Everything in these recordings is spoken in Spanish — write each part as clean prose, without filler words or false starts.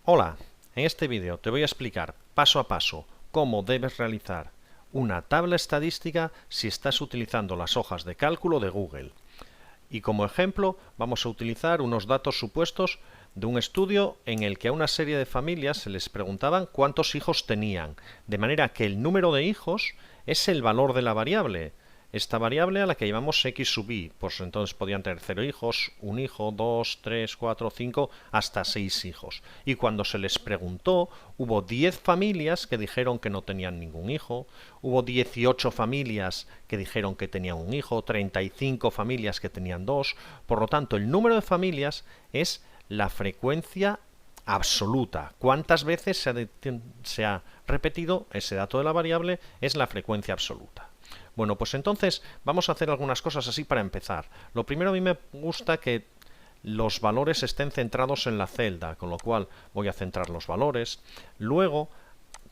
Hola, en este vídeo te voy a explicar paso a paso cómo debes realizar una tabla estadística si estás utilizando las hojas de cálculo de Google. Y como ejemplo vamos a utilizar unos datos supuestos de un estudio en el que a una serie de familias se les preguntaban cuántos hijos tenían, de manera que el número de hijos es el valor de la variable. Esta variable a la que llamamos x sub i, pues entonces podían tener 0 hijos, 1 hijo, 2, 3, 4, 5, hasta 6 hijos. Y cuando se les preguntó, hubo 10 familias que dijeron que no tenían ningún hijo, hubo 18 familias que dijeron que tenían un hijo, 35 familias que tenían 2, por lo tanto el número de familias es la frecuencia absoluta. ¿Cuántas veces se ha repetido ese dato de la variable? Es la frecuencia absoluta. Bueno, pues entonces vamos a hacer algunas cosas así para empezar. Lo primero, a mí me gusta que los valores estén centrados en la celda, con lo cual voy a centrar los valores. Luego,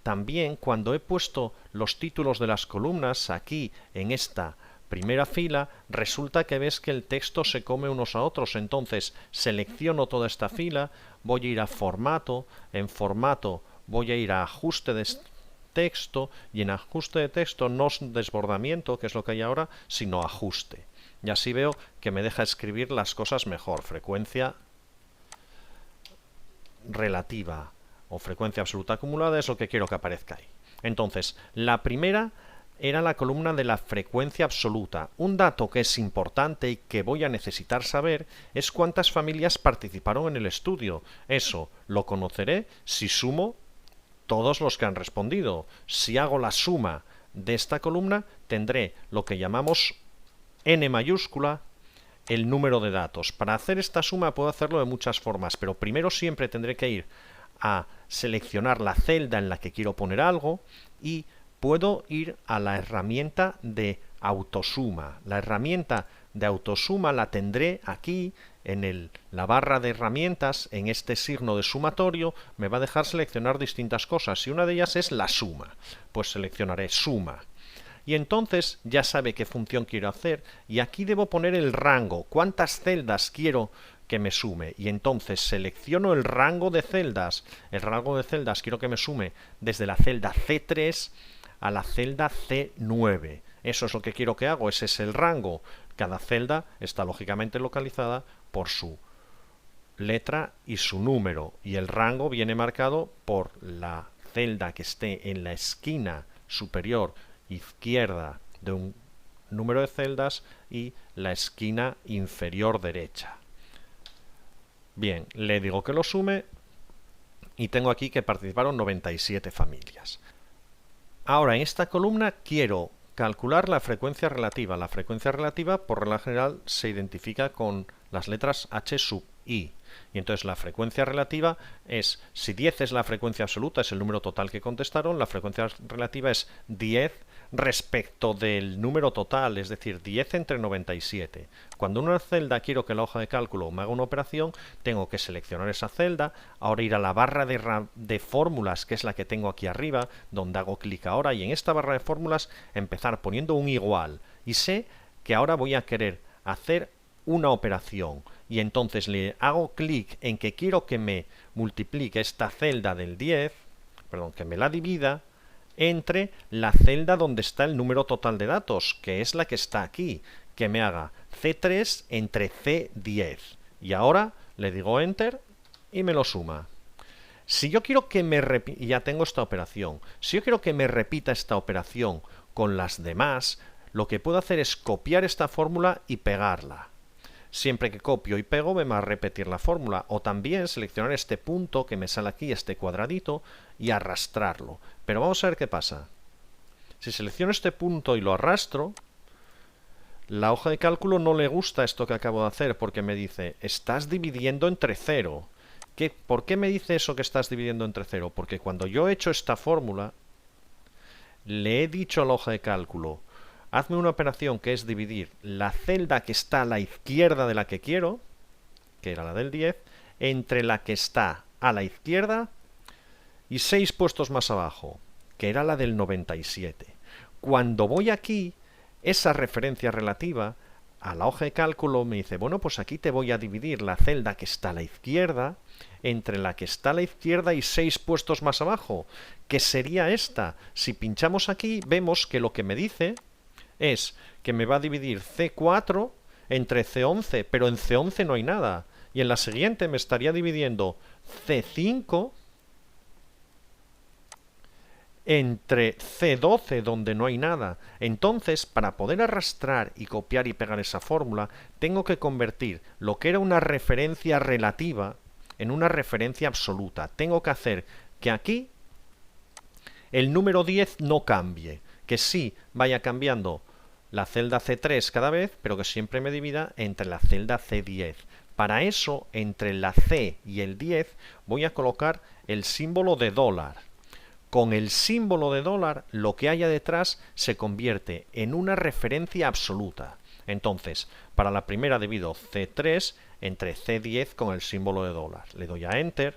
también cuando he puesto los títulos de las columnas aquí en esta primera fila, resulta que ves que el texto se come unos a otros. Entonces selecciono toda esta fila, voy a ir a formato, en formato voy a ir a ajuste de texto, y en ajuste de texto no es desbordamiento, que es lo que hay ahora, sino ajuste. Y así veo que me deja escribir las cosas mejor. Frecuencia relativa o frecuencia absoluta acumulada es lo que quiero que aparezca ahí. Entonces, la primera era la columna de la frecuencia absoluta. Un dato que es importante y que voy a necesitar saber es cuántas familias participaron en el estudio. Eso lo conoceré si sumo todos los que han respondido. Si hago la suma de esta columna, tendré lo que llamamos n mayúscula, el número de datos. Para hacer esta suma puedo hacerlo de muchas formas, pero primero siempre tendré que ir a seleccionar la celda en la que quiero poner algo y puedo ir a la herramienta de autosuma. La herramienta de autosuma la tendré aquí en la barra de herramientas, en este signo de sumatorio, me va a dejar seleccionar distintas cosas y una de ellas es la suma. Pues seleccionaré suma. Y entonces ya sabe qué función quiero hacer y aquí debo poner el rango, cuántas celdas quiero que me sume, y entonces selecciono el rango de celdas. El rango de celdas quiero que me sume desde la celda C3 a la celda C9. Eso es lo que quiero que hago, ese es el rango. Cada celda está lógicamente localizada por su letra y su número, y el rango viene marcado por la celda que esté en la esquina superior izquierda de un número de celdas y la esquina inferior derecha. Bien, le digo que lo sume y tengo aquí que participaron 97 familias. Ahora, en esta columna quiero calcular la frecuencia relativa. La frecuencia relativa, por regla general, se identifica con las letras h sub i. Y entonces la frecuencia relativa es, si 10 es la frecuencia absoluta, es el número total que contestaron, la frecuencia relativa es 10 respecto del número total, es decir, 10 entre 97. Cuando en una celda quiero que la hoja de cálculo me haga una operación, tengo que seleccionar esa celda, ahora ir a la barra de fórmulas, que es la que tengo aquí arriba, donde hago clic ahora, y en esta barra de fórmulas empezar poniendo un igual. Y sé que ahora voy a querer hacer una operación, y entonces le hago clic en que quiero que me multiplique esta celda del 10, perdón, que me la divida entre la celda donde está el número total de datos, que es la que está aquí, que me haga C3 entre C10. Y ahora le digo Enter y me lo suma. Si yo quiero que me repita, ya tengo esta operación, si yo quiero que me repita esta operación con las demás, lo que puedo hacer es copiar esta fórmula y pegarla. Siempre que copio y pego me va a repetir la fórmula, o también seleccionar este punto que me sale aquí, este cuadradito, y arrastrarlo. Pero vamos a ver qué pasa. Si selecciono este punto y lo arrastro, la hoja de cálculo no le gusta esto que acabo de hacer porque me dice, estás dividiendo entre 0. ¿Por qué me dice eso que estás dividiendo entre 0? Porque cuando yo he hecho esta fórmula, le he dicho a la hoja de cálculo, hazme una operación que es dividir la celda que está a la izquierda de la que quiero, que era la del 10, entre la que está a la izquierda y 6 puestos más abajo, que era la del 97. Cuando voy aquí, esa referencia relativa a la hoja de cálculo me dice, bueno, pues aquí te voy a dividir la celda que está a la izquierda entre la que está a la izquierda y 6 puestos más abajo, que sería esta. Si pinchamos aquí, vemos que lo que me dice es que me va a dividir C4 entre C11, pero en C11 no hay nada. Y en la siguiente me estaría dividiendo C5 entre C12, donde no hay nada. Entonces, para poder arrastrar y copiar y pegar esa fórmula, tengo que convertir lo que era una referencia relativa en una referencia absoluta. Tengo que hacer que aquí el número 10 no cambie, que sí vaya cambiando la celda C3 cada vez, pero que siempre me divida entre la celda C10. Para eso, entre la C y el 10, voy a colocar el símbolo de dólar. Con el símbolo de dólar, lo que haya detrás se convierte en una referencia absoluta. Entonces, para la primera divido C3 entre C10 con el símbolo de dólar. Le doy a Enter.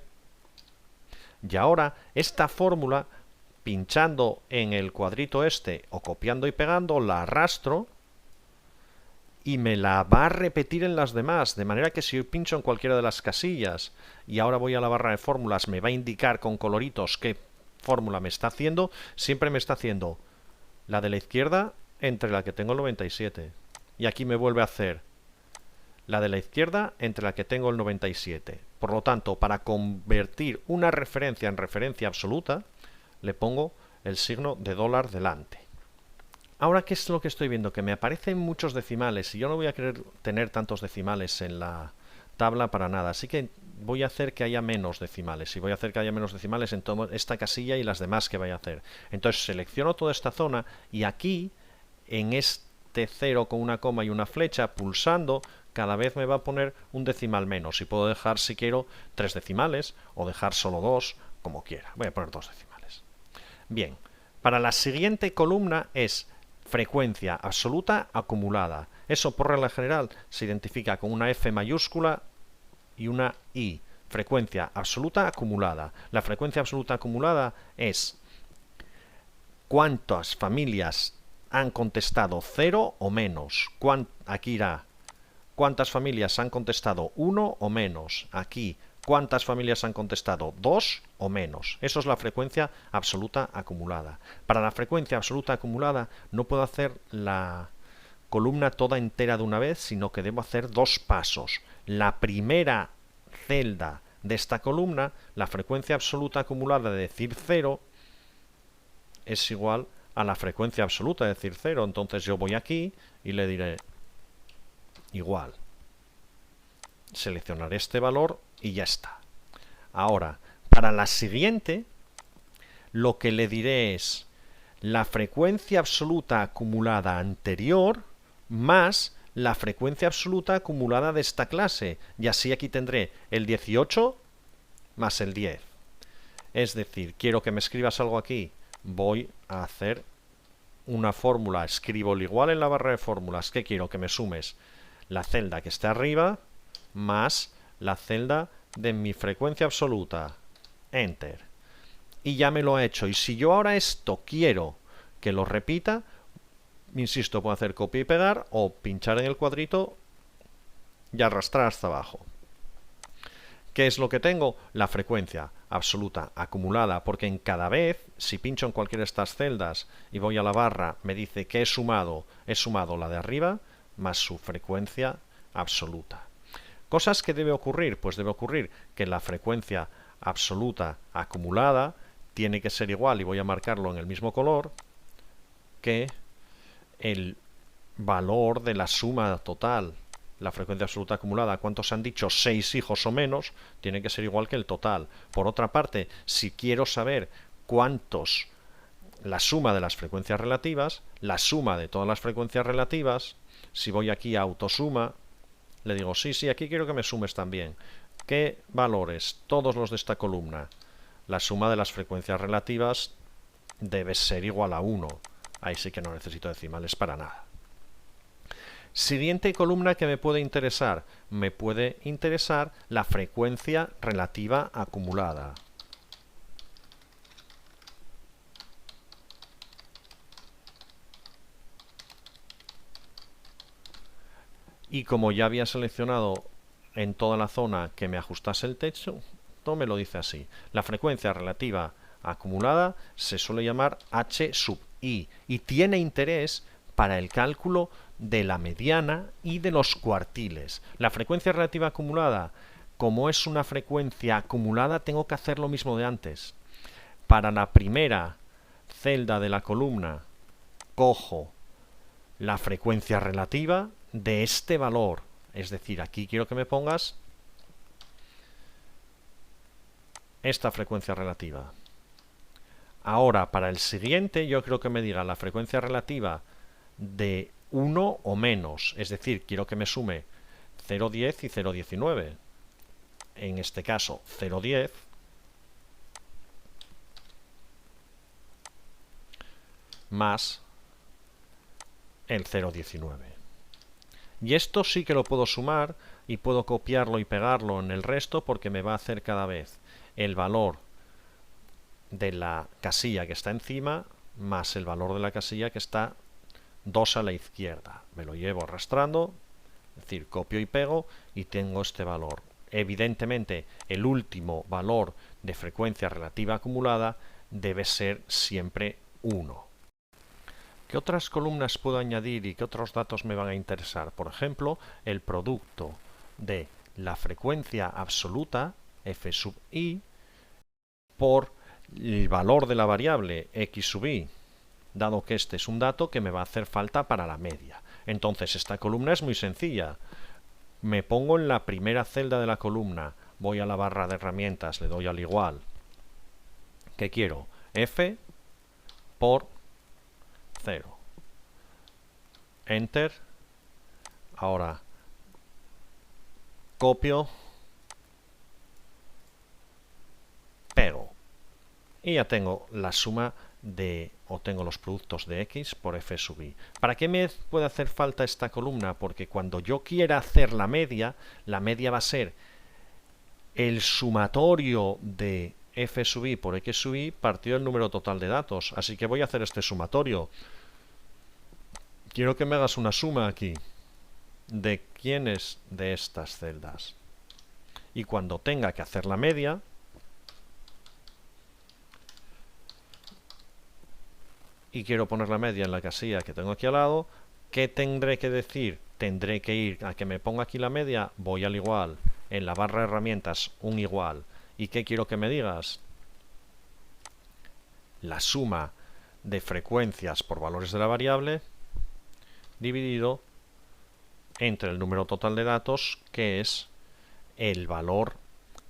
Y ahora, esta fórmula, pinchando en el cuadrito este o copiando y pegando, la arrastro y me la va a repetir en las demás, de manera que si yo pincho en cualquiera de las casillas y ahora voy a la barra de fórmulas, me va a indicar con coloritos qué fórmula me está haciendo, siempre me está haciendo la de la izquierda entre la que tengo el 97. Y aquí me vuelve a hacer la de la izquierda entre la que tengo el 97. Por lo tanto, para convertir una referencia en referencia absoluta, le pongo el signo de dólar delante. Ahora, ¿qué es lo que estoy viendo? Que me aparecen muchos decimales y yo no voy a querer tener tantos decimales en la tabla para nada. Así que voy a hacer que haya menos decimales. Y voy a hacer que haya menos decimales en toda esta casilla y las demás que vaya a hacer. Entonces selecciono toda esta zona y aquí, en este 0 con una coma y una flecha, pulsando, cada vez me va a poner un decimal menos. Y puedo dejar, si quiero, 3 decimales o dejar solo 2, como quiera. Voy a poner 2 decimales. Bien, para la siguiente columna es frecuencia absoluta acumulada. Eso por regla general se identifica con una F mayúscula y una I. Frecuencia absoluta acumulada. La frecuencia absoluta acumulada es cuántas familias han contestado 0 o menos. Aquí irá cuántas familias han contestado 1 o menos. Aquí cuántas familias han contestado 2 o menos. Eso es la frecuencia absoluta acumulada. Para la frecuencia absoluta acumulada no puedo hacer la columna toda entera de una vez, sino que debo hacer 2 pasos. La primera celda de esta columna, la frecuencia absoluta acumulada de decir 0, es igual a la frecuencia absoluta de decir 0. Entonces yo voy aquí y le diré igual. Seleccionaré este valor y ya está. Ahora, para la siguiente, lo que le diré es la frecuencia absoluta acumulada anterior más la frecuencia absoluta acumulada de esta clase. Y así aquí tendré el 18 más el 10. Es decir, quiero que me escribas algo aquí. Voy a hacer una fórmula. Escribo el igual en la barra de fórmulas. ¿Qué quiero? Que me sumes la celda que está arriba más la celda de mi frecuencia absoluta. Enter. Y ya me lo ha hecho. Y si yo ahora esto quiero que lo repita, insisto, puedo hacer copia y pegar o pinchar en el cuadrito y arrastrar hasta abajo. ¿Qué es lo que tengo? La frecuencia absoluta acumulada, porque en cada vez, si pincho en cualquiera de estas celdas y voy a la barra, me dice que he sumado la de arriba más su frecuencia absoluta. ¿Cosas que debe ocurrir? Pues debe ocurrir que la frecuencia absoluta acumulada tiene que ser igual, y voy a marcarlo en el mismo color, que el valor de la suma total. La frecuencia absoluta acumulada, ¿cuántos han dicho? 6 hijos o menos, tiene que ser igual que el total. Por otra parte, si quiero saber cuántos, la suma de las frecuencias relativas, la suma de todas las frecuencias relativas, si voy aquí a autosuma, le digo, sí, aquí quiero que me sumes también. ¿Qué valores? Todos los de esta columna. La suma de las frecuencias relativas debe ser igual a 1. Ahí sí que no necesito decimales para nada. Siguiente columna que me puede interesar. Me puede interesar la frecuencia relativa acumulada. y como ya había seleccionado en toda la zona que me ajustase el techo, me lo dice así. La frecuencia relativa acumulada se suele llamar H sub I y tiene interés para el cálculo de la mediana y de los cuartiles. La frecuencia relativa acumulada, como es una frecuencia acumulada, tengo que hacer lo mismo de antes. Para la primera celda de la columna, cojo la frecuencia relativa de este valor. Es decir, aquí quiero que me pongas esta frecuencia relativa. Ahora, para el siguiente, yo creo que me diga la frecuencia relativa de 1 o menos. Es decir, quiero que me sume 0,10 y 0,19. En este caso, 0,10 más el 0,19. Y esto sí que lo puedo sumar y puedo copiarlo y pegarlo en el resto porque me va a hacer cada vez el valor de la casilla que está encima más el valor de la casilla que está 2 a la izquierda. Me lo llevo arrastrando, es decir, copio y pego y tengo este valor. Evidentemente, el último valor de frecuencia relativa acumulada debe ser siempre 1. ¿Qué otras columnas puedo añadir y qué otros datos me van a interesar? Por ejemplo, el producto de la frecuencia absoluta, f sub i, por el valor de la variable x sub i, dado que este es un dato que me va a hacer falta para la media. Entonces, esta columna es muy sencilla. Me pongo en la primera celda de la columna, voy a la barra de herramientas, le doy al igual. ¿Qué quiero? F por 0. Enter. Ahora copio, pego. Y ya tengo la suma o tengo los productos de x por f sub i. ¿Para qué me puede hacer falta esta columna? Porque cuando yo quiera hacer la media va a ser el sumatorio de f sub i por x sub i partido del número total de datos. Así que voy a hacer este sumatorio. Quiero que me hagas una suma aquí de quiénes de estas celdas. Y cuando tenga que hacer la media, y quiero poner la media en la casilla que tengo aquí al lado, ¿qué tendré que decir? Tendré que ir a que me ponga aquí la media, voy al igual, en la barra de herramientas un igual. ¿Y qué quiero que me digas? La suma de frecuencias por valores de la variable dividido entre el número total de datos, que es el valor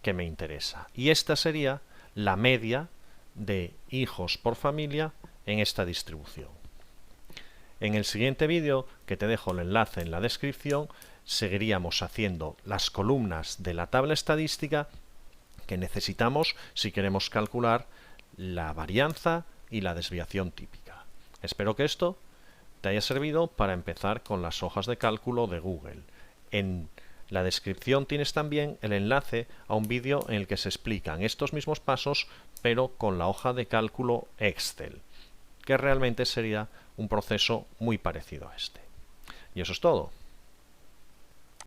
que me interesa. Y esta sería la media de hijos por familia en esta distribución. En el siguiente vídeo, que te dejo el enlace en la descripción, seguiríamos haciendo las columnas de la tabla estadística que necesitamos si queremos calcular la varianza y la desviación típica. Espero que esto te haya servido para empezar con las hojas de cálculo de Google. En la descripción tienes también el enlace a un vídeo en el que se explican estos mismos pasos, pero con la hoja de cálculo Excel, que realmente sería un proceso muy parecido a este. Y eso es todo.